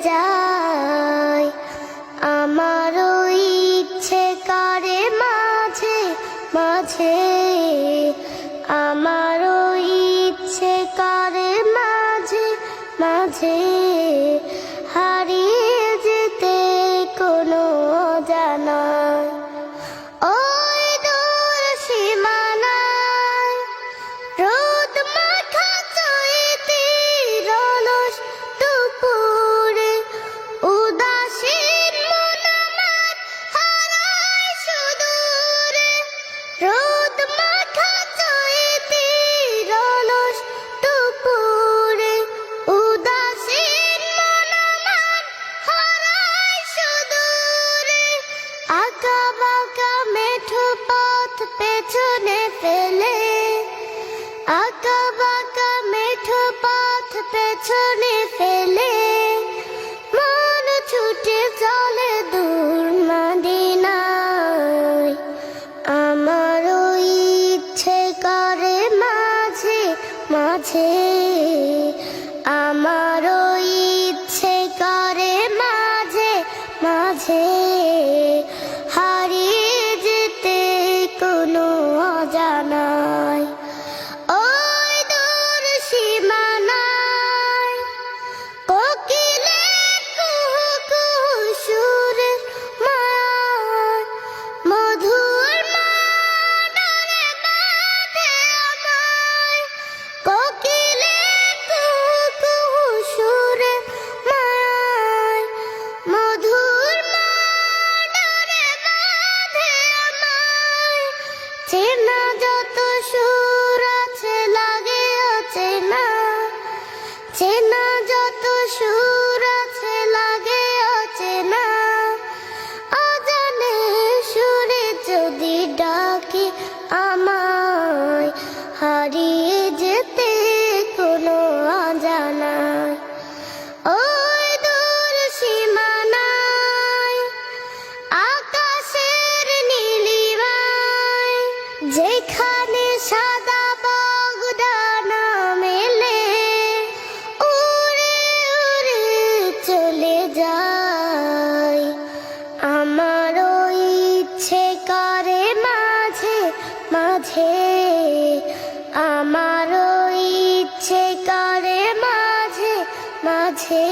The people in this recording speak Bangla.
যায়। আমারও ইচ্ছে করে মাঝে মাঝে, আমারও ইচ্ছে করে মাঝে মাঝে হারিয়ে যেতে কোনো অজানায়। ওই দূর সীমানায় রোদ মাখা চৈতির অলস দুপুরে উদাসীন মন আমার হারায় সুদূরে। রোদ মাখা চৈতির অলস দুপুরে উদাসীন মন আমার হারায় সুদূরে। আঁকা বাঁকা মেঠো পথ পেছনে ফেলে, আঁকা বাঁকা মেঠো পথ পেছনে ফেলে মন ছুটে চলে দূর মদিনায়। আমারও ইচ্ছে করে মাঝে মাঝে, আমারও ইচ্ছে করে মাঝে মাঝে হারিয়ে যেতে কোনো অজানায়। ওই দূর সীমানায় কোকিলের কুহু কুহু সুরে মায়ায় মধুর মাডারে বাঁধে আমায়। কোকিলের কুহু কুহু সুরে মায়ায় মধুর মাডারে বাঁধে আমায়। চেনা যত সুর আছে লাগে অচেনা, চেনা যত সুর আছে লাগে অচেনা। অজানে সুরে যদি ডাকে আমায়, হারিয়ে যেতে কোনো অজানায়। ওই দূর সীমানায় আকাশের নীলিমায় যেখানে সাদা বগদানা মেলে উড়ে উড়ে চলে যায়। আমারও ইচ্ছে করে মাঝে মাঝে, আমারও ইচ্ছে করে মাঝে মাঝে